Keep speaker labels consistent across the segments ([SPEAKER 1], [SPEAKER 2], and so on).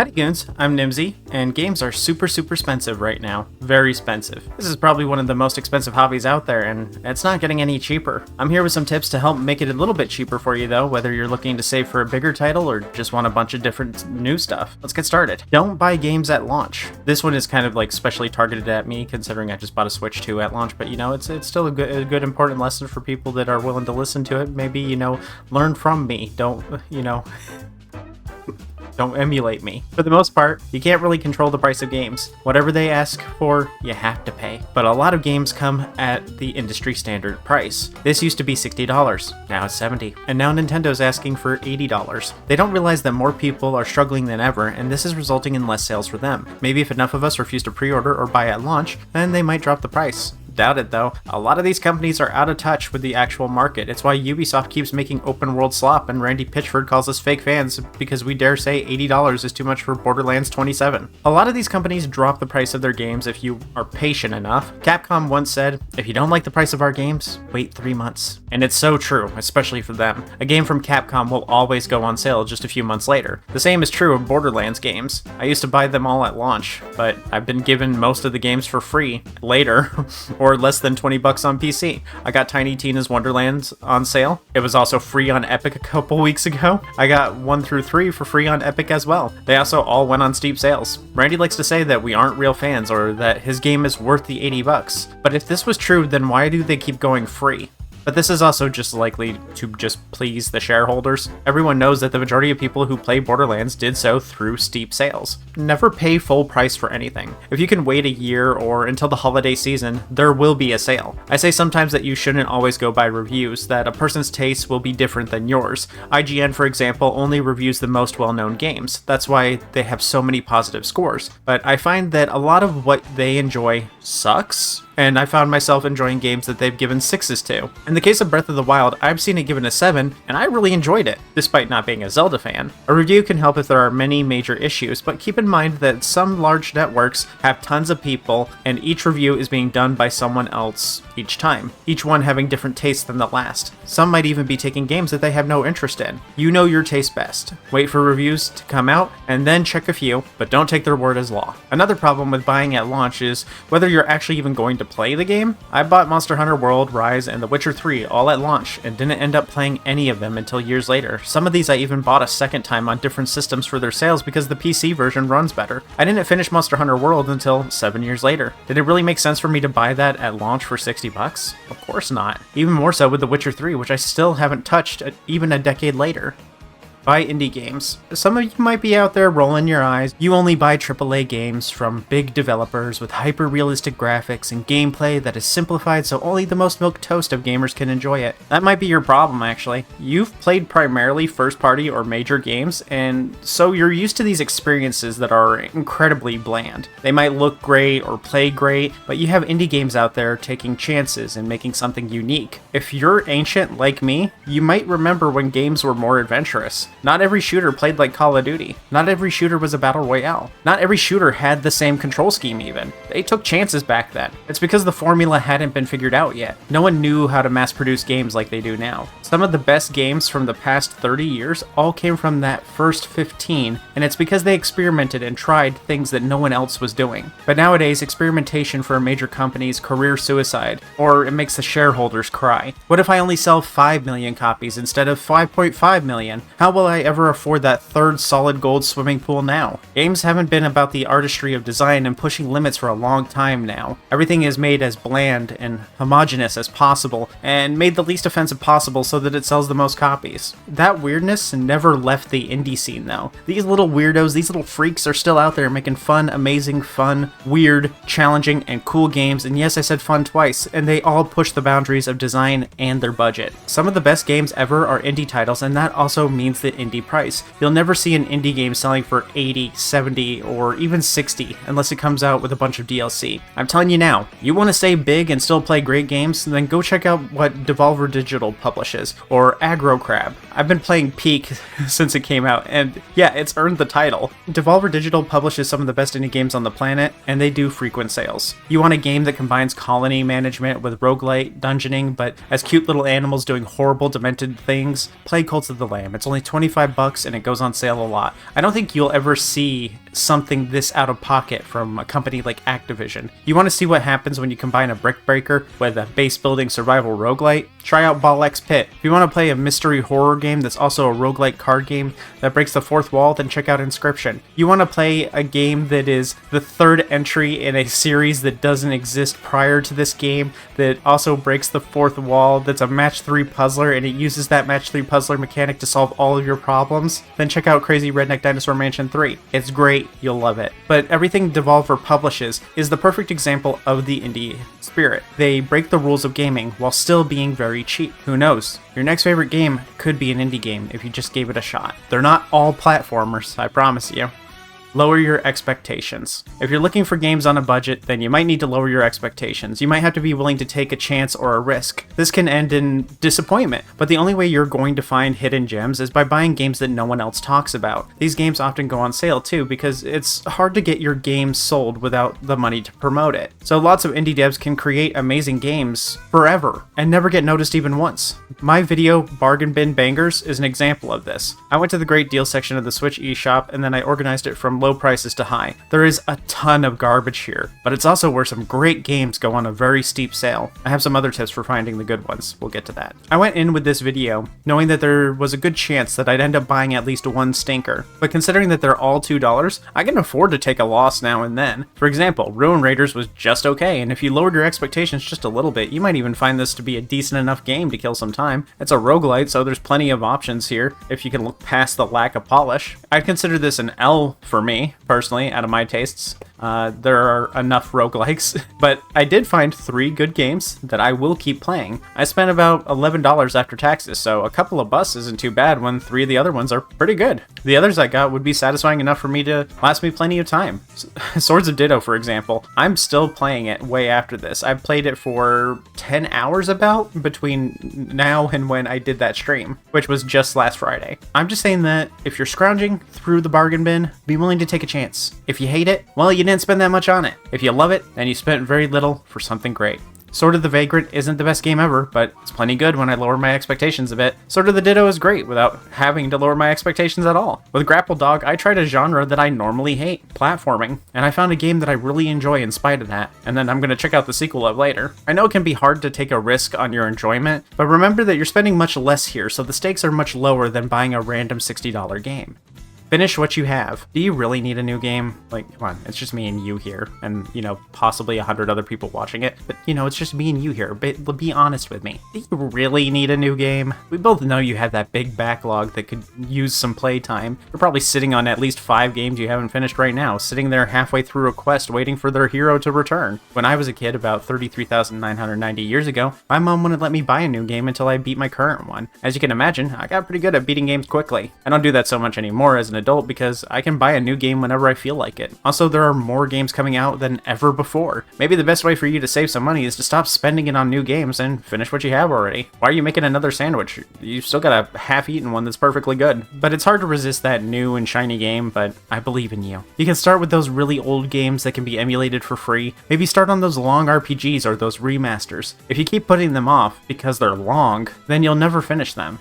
[SPEAKER 1] Howdy goons, I'm Nimzy, and games are super expensive right now. Very expensive. This is probably one of the most expensive hobbies out there, and it's not getting any cheaper. I'm here with some tips to help make it a little bit cheaper for you though, whether you're looking to save for a bigger title or just want a bunch of different new stuff. Let's get started. Don't buy games at launch. This one is kind of like specially targeted at me, considering I just bought a Switch 2 at launch, but it's still a good important lesson for people that are willing to listen to it. Maybe, learn from me. Don't emulate me. For the most part, you can't really control the price of games. Whatever they ask for, you have to pay. But a lot of games come at the industry standard price. This used to be $60, now it's $70. And now Nintendo's asking for $80. They don't realize that more people are struggling than ever, and this is resulting in less sales for them. Maybe if enough of us refuse to pre-order or buy at launch, then they might drop the price. Doubt it though. A lot of these companies are out of touch with the actual market. It's why Ubisoft keeps making open world slop and Randy Pitchford calls us fake fans because we dare say $80 is too much for Borderlands 27. A lot of these companies drop the price of their games if you are patient enough. Capcom once said, if you don't like the price of our games, wait 3 months. And it's so true, especially for them. A game from Capcom will always go on sale just a few months later. The same is true of Borderlands games. I used to buy them all at launch, but I've been given most of the games for free later. Or less than $20 on PC. I got Tiny Tina's Wonderlands on sale. It was also free on Epic a couple weeks ago. I got 1 through 3 for free on Epic as well. They also all went on steep sales. Randy likes to say that we aren't real fans or that his game is worth the $80. But if this was true, then why do they keep going free? But this is also just likely to just please the shareholders. Everyone knows that the majority of people who play Borderlands did so through steep sales. Never pay full price for anything. If you can wait a year or until the holiday season, there will be a sale. I say sometimes that you shouldn't always go by reviews, that a person's taste will be different than yours. IGN, for example, only reviews the most well-known games. That's why they have so many positive scores. But I find that a lot of what they enjoy sucks, and I found myself enjoying games that they've given 6s to. In the case of Breath of the Wild, I've seen it given a 7, and I really enjoyed it, despite not being a Zelda fan. A review can help if there are many major issues, but keep in mind that some large networks have tons of people, and each review is being done by someone else each time, each one having different tastes than the last. Some might even be taking games that they have no interest in. You know your taste best. Wait for reviews to come out, and then check a few, but don't take their word as law. Another problem with buying at launch is whether you're actually even going to play the game. I bought Monster Hunter World, Rise, and The Witcher 3 all at launch and didn't end up playing any of them until years later. Some of these I even bought a second time on different systems for their sales because the PC version runs better. I didn't finish Monster Hunter World until 7 years later. Did it really make sense for me to buy that at launch for $60? Of course not. Even more so with The Witcher 3, which I still haven't touched even a decade later. Buy indie games. Some of you might be out there rolling your eyes. You only buy AAA games from big developers with hyper-realistic graphics and gameplay that is simplified so only the most milquetoast of gamers can enjoy it. That might be your problem, actually. You've played primarily first-party or major games, and so you're used to these experiences that are incredibly bland. They might look great or play great, but you have indie games out there taking chances and making something unique. If you're ancient like me, you might remember when games were more adventurous. Not every shooter played like Call of Duty. Not every shooter was a battle royale. Not every shooter had the same control scheme even. They took chances back then. It's because the formula hadn't been figured out yet. No one knew how to mass produce games like they do now. Some of the best games from the past 30 years all came from that first 15, and it's because they experimented and tried things that no one else was doing. But nowadays, experimentation for a major company's career suicide, or it makes the shareholders cry. What if I only sell 5 million copies instead of 5.5 million? How will I ever afford that third solid gold swimming pool now? Games haven't been about the artistry of design and pushing limits for a long time now. Everything is made as bland and homogeneous as possible, and made the least offensive possible so that it sells the most copies. That weirdness never left the indie scene though. These little weirdos, these little freaks are still out there making fun, amazing, fun, weird, challenging, and cool games, and yes, I said fun twice, and they all push the boundaries of design and their budget. Some of the best games ever are indie titles, and that also means the indie price. You'll never see an indie game selling for 80, 70, or even 60 unless it comes out with a bunch of DLC. I'm telling you now, you want to stay big and still play great games, then go check out what Devolver Digital publishes, or Aggro Crab. I've been playing Peak since it came out, and yeah, it's earned the title. Devolver Digital publishes some of the best indie games on the planet, and they do frequent sales. You want a game that combines colony management with roguelite, dungeoning, but as cute little animals doing horrible, demented things? Play Cults of the Lamb. It's only $25 $25 and it goes on sale a lot. I don't think you'll ever see something this out of pocket from a company like Activision. You want to see what happens when you combine a brick breaker with a base building survival roguelite? Try out Ball X Pit. If you want to play a mystery horror game that's also a roguelite card game that breaks the fourth wall, then check out Inscription. You want to play a game that is the third entry in a series that doesn't exist prior to this game, that also breaks the fourth wall, that's a match 3 puzzler, and it uses that match 3 puzzler mechanic to solve all of your problems, then check out Crazy Redneck Dinosaur Mansion 3. It's great, you'll love it. But everything Devolver publishes is the perfect example of the indie spirit. They break the rules of gaming while still being very cheap. Who knows? Your next favorite game could be an indie game if you just gave it a shot. They're not all platformers, I promise you. Lower your expectations. If you're looking for games on a budget, then you might need to lower your expectations. You might have to be willing to take a chance or a risk. This can end in disappointment, but the only way you're going to find hidden gems is by buying games that no one else talks about. These games often go on sale too, because it's hard to get your game sold without the money to promote it. So lots of indie devs can create amazing games forever and never get noticed even once. My video, Bargain Bin Bangers, is an example of this. I went to the great deal section of the Switch eShop and then I organized it from low prices to high. There is a ton of garbage here, but it's also where some great games go on a very steep sale. I have some other tips for finding the good ones. We'll get to that. I went in with this video knowing that there was a good chance that I'd end up buying at least one stinker, but considering that they're all $2, I can afford to take a loss now and then. For example, Ruin Raiders was just okay, and if you lowered your expectations just a little bit, you might even find this to be a decent enough game to kill some time. It's a roguelite, so there's plenty of options here if you can look past the lack of polish. I'd consider this an L for me, personally, out of my tastes. There are enough roguelikes, but I did find 3 good games that I will keep playing. I spent about $11 after taxes, so a couple of bucks isn't too bad when 3 of the other ones are pretty good. The others I got would be satisfying enough for me to last me plenty of time. Swords of Ditto, for example, I'm still playing it way after this. I've played it for 10 hours about between now and when I did that stream, which was just last Friday. I'm just saying that if you're scrounging through the bargain bin, be willing to take a chance. If you hate it, well, you didn't spend that much on it. If you love it, then you spent very little for something great. Sword of the Vagrant isn't the best game ever, but it's plenty good when I lower my expectations a bit. Sword of the Ditto is great without having to lower my expectations at all. With Grapple Dog, I tried a genre that I normally hate, platforming, and I found a game that I really enjoy in spite of that, and then I'm going to check out the sequel of later. I know it can be hard to take a risk on your enjoyment, but remember that you're spending much less here, so the stakes are much lower than buying a random $60 game. Finish what you have. Do you really need a new game? Like, come on, it's just me and you here, and, you know, possibly 100 other people watching it, but, you know, it's just me and you here, but be honest with me. Do you really need a new game? We both know you have that big backlog that could use some playtime. You're probably sitting on at least 5 games you haven't finished right now, sitting there halfway through a quest waiting for their hero to return. When I was a kid, about 33,990 years ago, my mom wouldn't let me buy a new game until I beat my current one. As you can imagine, I got pretty good at beating games quickly. I don't do that so much anymore as an adult because I can buy a new game whenever I feel like it. Also, there are more games coming out than ever before. Maybe the best way for you to save some money is to stop spending it on new games and finish what you have already. Why are you making another sandwich? You've still got a half-eaten one that's perfectly good. But it's hard to resist that new and shiny game, but I believe in you. You can start with those really old games that can be emulated for free. Maybe start on those long RPGs or those remasters. If you keep putting them off because they're long, then you'll never finish them.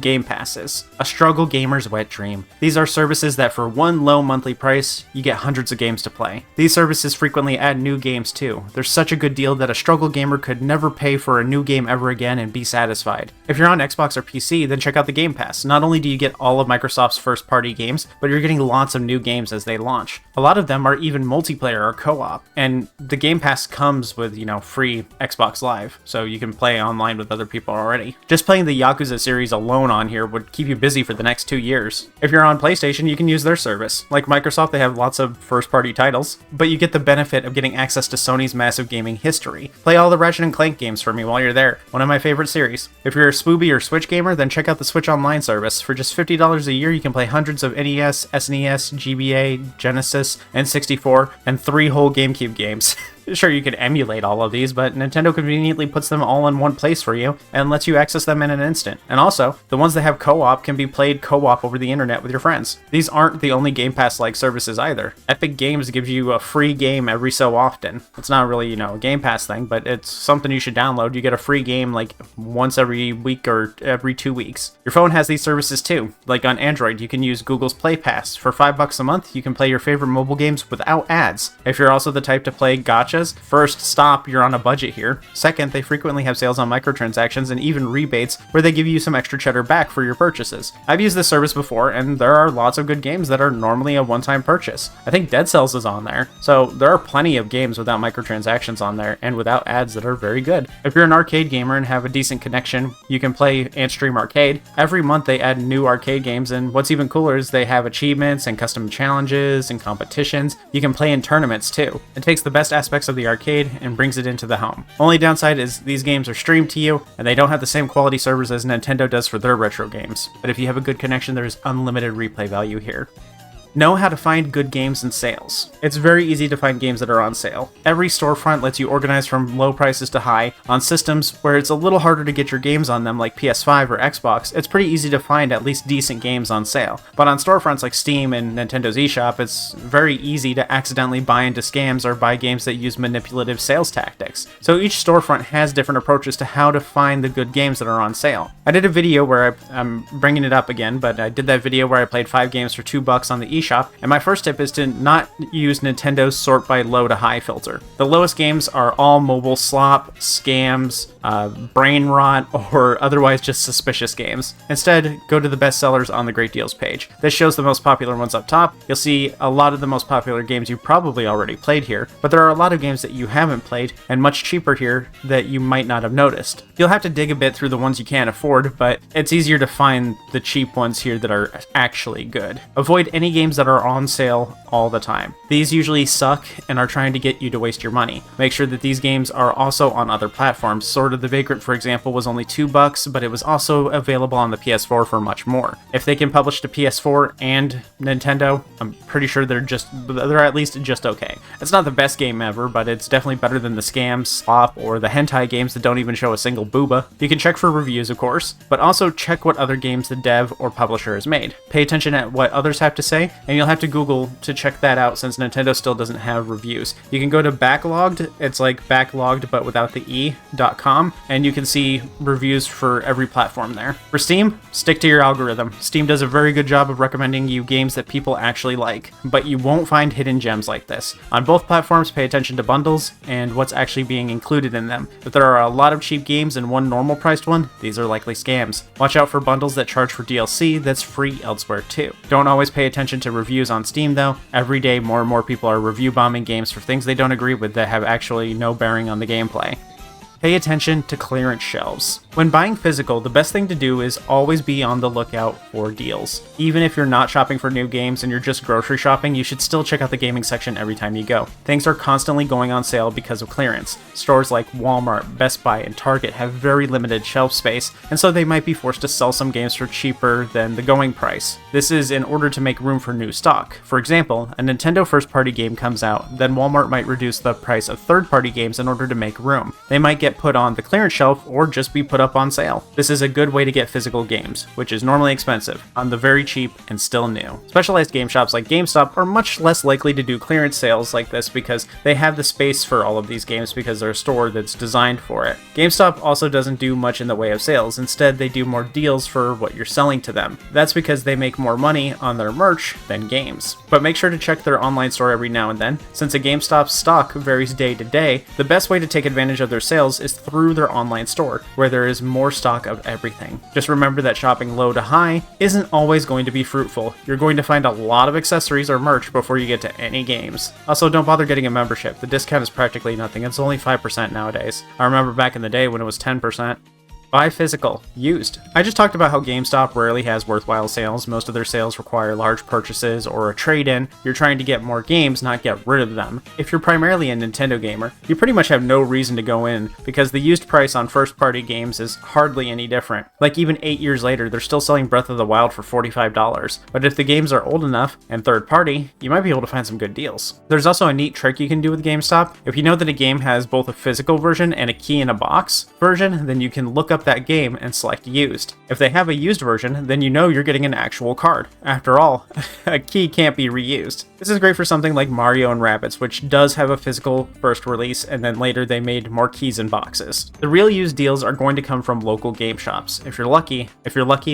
[SPEAKER 1] Game Passes, a struggle gamer's wet dream. These are services that for one low monthly price, you get hundreds of games to play. These services frequently add new games too. They're such a good deal that a struggle gamer could never pay for a new game ever again and be satisfied. If you're on Xbox or PC, then check out the Game Pass. Not only do you get all of Microsoft's first-party games, but you're getting lots of new games as they launch. A lot of them are even multiplayer or co-op, and the Game Pass comes with, you know, free Xbox Live, so you can play online with other people already. Just playing the Yakuza series alone on here would keep you busy for the next 2 years. If you're on PlayStation, you can use their service. Like Microsoft, they have lots of first-party titles, but you get the benefit of getting access to Sony's massive gaming history. Play all the Ratchet & Clank games for me while you're there, one of my favorite series. If you're a Spooby or Switch gamer, then check out the Switch Online service. For just $50 a year, you can play hundreds of NES, SNES, GBA, Genesis, N64, and 3 whole GameCube games. Sure, you could emulate all of these, but Nintendo conveniently puts them all in one place for you and lets you access them in an instant. And also, the ones that have co-op can be played co-op over the internet with your friends. These aren't the only Game Pass-like services either. Epic Games gives you a free game every so often. It's not really, a Game Pass thing, but it's something you should download. You get a free game like once every week or every 2 weeks. Your phone has these services too. Like on Android, you can use Google's Play Pass. For $5 a month, you can play your favorite mobile games without ads. If you're also the type to play gachas, first, stop, you're on a budget here. Second, they frequently have sales on microtransactions and even rebates where they give you some extra cheddar back for your purchases. I've used this service before, and there are lots of good games that are normally a one-time purchase. I think Dead Cells is on there, so there are plenty of games without microtransactions on there and without ads that are very good. If you're an arcade gamer and have a decent connection, you can play and stream arcade. Every month they add new arcade games, and what's even cooler is they have achievements and custom challenges and competitions. You can play in tournaments too. It takes the best aspects of the arcade and brings it into the home. Only downside is these games are streamed to you, and they don't have the same quality servers as Nintendo does for their retro games. But if you have a good connection, there's unlimited replay value here. Know how to find good games in sales. It's very easy to find games that are on sale. Every storefront lets you organize from low prices to high. On systems where it's a little harder to get your games on them like PS5 or Xbox, it's pretty easy to find at least decent games on sale. But on storefronts like Steam and Nintendo's eShop, it's very easy to accidentally buy into scams or buy games that use manipulative sales tactics. So each storefront has different approaches to how to find the good games that are on sale. I did a video where I'm bringing it up again, but I did that video where I played 5 games for $2 on the eShop. And my first tip is to not use Nintendo's sort by low to high filter. The lowest games are all mobile slop, scams, brain rot, or otherwise just suspicious games. Instead, go to the best sellers on the Great Deals page. This shows the most popular ones up top. You'll see a lot of the most popular games you probably already played here, but there are a lot of games that you haven't played and much cheaper here that you might not have noticed. You'll have to dig a bit through the ones you can't afford, but it's easier to find the cheap ones here that are actually good. Avoid any games that are on sale all the time. These usually suck and are trying to get you to waste your money. Make sure that these games are also on other platforms. Sword of the Vagrant, for example, was only $2, but it was also available on the PS4 for much more. If they can publish to PS4 and Nintendo, I'm pretty sure they're at least just okay. It's not the best game ever, but it's definitely better than the scams, slop, or the hentai games that don't even show a single booba. You can check for reviews, of course, but also check what other games the dev or publisher has made. Pay attention at what others have to say, and you'll have to Google to check that out since Nintendo still doesn't have reviews. You can go to Backlogged, it's like backlogged but without the e.com, and you can see reviews for every platform there. For Steam, stick to your algorithm. Steam does a very good job of recommending you games that people actually like, but you won't find hidden gems like this. On both platforms, pay attention to bundles and what's actually being included in them. If there are a lot of cheap games and one normal priced one, these are likely scams. Watch out for bundles that charge for DLC that's free elsewhere too. Don't always pay attention to reviews on Steam though. Every day more and more people are review bombing games for things they don't agree with that have actually no bearing on the gameplay. Pay attention to clearance shelves. When buying physical, the best thing to do is always be on the lookout for deals. Even if you're not shopping for new games and you're just grocery shopping, you should still check out the gaming section every time you go. Things are constantly going on sale because of clearance. Stores like Walmart, Best Buy, and Target have very limited shelf space, and so they might be forced to sell some games for cheaper than the going price. This is in order to make room for new stock. For example, a Nintendo first-party game comes out, then Walmart might reduce the price of third-party games in order to make room. They might get put on the clearance shelf or just be put up on sale. This is a good way to get physical games, which is normally expensive, on the very cheap and still new. Specialized game shops like GameStop are much less likely to do clearance sales like this because they have the space for all of these games because they're a store that's designed for it. GameStop also doesn't do much in the way of sales. Instead, they do more deals for what you're selling to them. That's because they make more money on their merch than games. But make sure to check their online store every now and then. Since a GameStop's stock varies day to day, the best way to take advantage of their sales is through their online store, where there is more stock of everything. Just remember that shopping low to high isn't always going to be fruitful. You're going to find a lot of accessories or merch before you get to any games. Also, don't bother getting a membership. The discount is practically nothing. It's only 5% nowadays. I remember back in the day when it was 10%. Buy physical, used. I just talked about how GameStop rarely has worthwhile sales. Most of their sales require large purchases or a trade-in. You're trying to get more games, not get rid of them. If you're primarily a Nintendo gamer, you pretty much have no reason to go in because the used price on first-party games is hardly any different. Like even 8 years later, they're still selling Breath of the Wild for $45. But if the games are old enough and third-party, you might be able to find some good deals. There's also a neat trick you can do with GameStop. If you know that a game has both a physical version and a key in a box version, then you can look up that game and select used. If they have a used version, then you know you're getting an actual card. After all, a key can't be reused. This is great for something like Mario and Rabbids, which does have a physical first release, and then later they made more keys in boxes. The real used deals are going to come from local game shops. If you're lucky,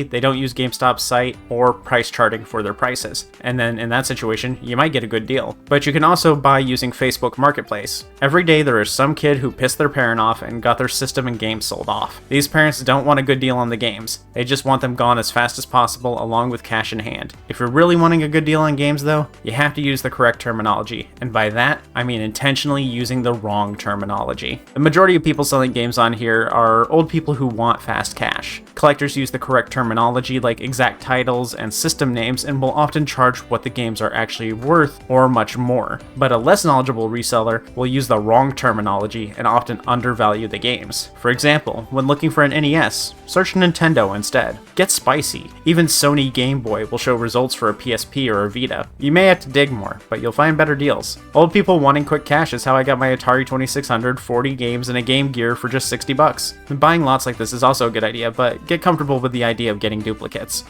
[SPEAKER 1] they don't use GameStop's site or price charting for their prices. And then in that situation, you might get a good deal. But you can also buy using Facebook Marketplace. Every day there is some kid who pissed their parent off and got their system and games sold off. These parents don't want a good deal on the games. They just want them gone as fast as possible along with cash in hand. If you're really wanting a good deal on games though, you have to use the correct terminology. And by that, I mean intentionally using the wrong terminology. The majority of people selling games on here are old people who want fast cash. Collectors use the correct terminology like exact titles and system names and will often charge what the games are actually worth or much more. But a less knowledgeable reseller will use the wrong terminology and often undervalue the games. For example, when looking for an NES, search Nintendo instead. Get spicy. Even Sony Game Boy will show results for a PSP or a Vita. You may have to dig more, but you'll find better deals. Old people wanting quick cash is how I got my Atari 2600, 40 games, and a Game Gear for just $60. And buying lots like this is also a good idea, but get comfortable with the idea of getting duplicates.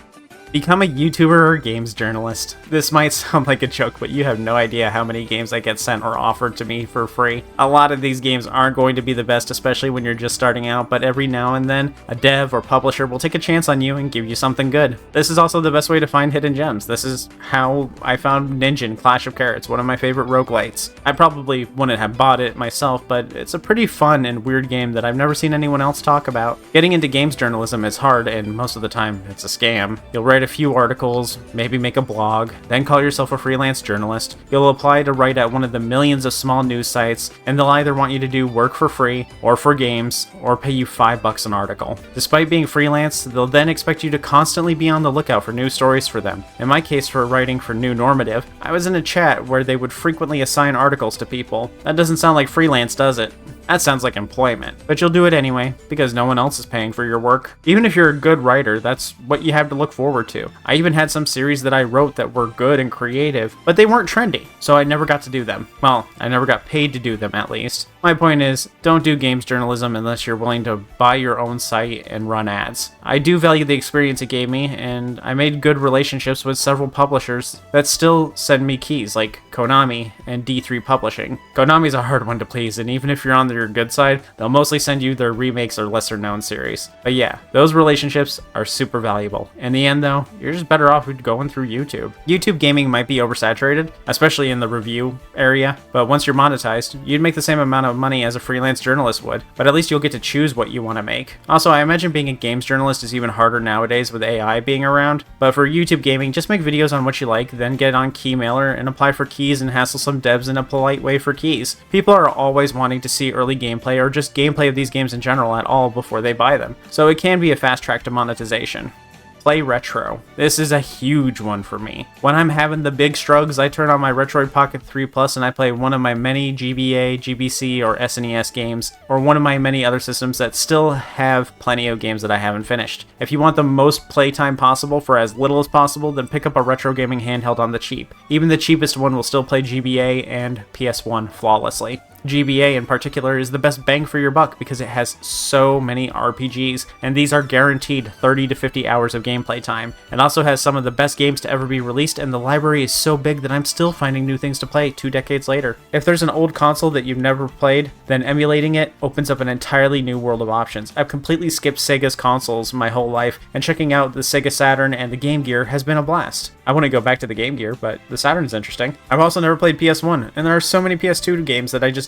[SPEAKER 1] Become a YouTuber or games journalist. This might sound like a joke, but you have no idea how many games I get sent or offered to me for free. A lot of these games aren't going to be the best, especially when you're just starting out, but every now and then, a dev or publisher will take a chance on you and give you something good. This is also the best way to find hidden gems. This is how I found Ninja in Clash of Carrots, one of my favorite roguelites. I probably wouldn't have bought it myself, but it's a pretty fun and weird game that I've never seen anyone else talk about. Getting into games journalism is hard, and most of the time, it's a scam. You'll write a few articles, maybe make a blog, then call yourself a freelance journalist. You'll apply to write at one of the millions of small news sites, and they'll either want you to do work for free, or for games, or pay you $5 an article. Despite being freelance, they'll then expect you to constantly be on the lookout for new stories for them. In my case, for writing for New Normative, I was in a chat where they would frequently assign articles to people. That doesn't sound like freelance, does it? That sounds like employment. But you'll do it anyway, because no one else is paying for your work. Even if you're a good writer, that's what you have to look forward to. I even had some series that I wrote that were good and creative, but they weren't trendy, so I never got to do them. Well, I never got paid to do them, at least. My point is, don't do games journalism unless you're willing to buy your own site and run ads. I do value the experience it gave me, and I made good relationships with several publishers that still send me keys, like Konami and D3 Publishing. Konami's a hard one to please, and even if you're on their good side, they'll mostly send you their remakes or lesser known series. But yeah, those relationships are super valuable. In the end though, you're just better off going through YouTube. YouTube gaming might be oversaturated, especially in the review area, but once you're monetized, you'd make the same amount of money as a freelance journalist would, but at least you'll get to choose what you want to make. Also, I imagine being a games journalist is even harder nowadays with AI being around, but for YouTube gaming, just make videos on what you like, then get on Keymailer and apply for keys and hassle some devs in a polite way for keys. People are always wanting to see early gameplay or just gameplay of these games in general at all before they buy them, so it can be a fast track to monetization. Play retro. This is a huge one for me. When I'm having the big struggles, I turn on my Retroid Pocket 3 Plus and I play one of my many GBA, GBC, or SNES games, or one of my many other systems that still have plenty of games that I haven't finished. If you want the most playtime possible for as little as possible, then pick up a retro gaming handheld on the cheap. Even the cheapest one will still play GBA and PS1 flawlessly. GBA in particular is the best bang for your buck because it has so many RPGs, and these are guaranteed 30 to 50 hours of gameplay time. It also has some of the best games to ever be released, and the library is so big that I'm still finding new things to play 2 decades later. If there's an old console that you've never played, then emulating it opens up an entirely new world of options. I've completely skipped Sega's consoles my whole life, and checking out the Sega Saturn and the Game Gear has been a blast. I want to go back to the Game Gear, but the Saturn's interesting. I've also never played PS1, and there are so many PS2 games that I just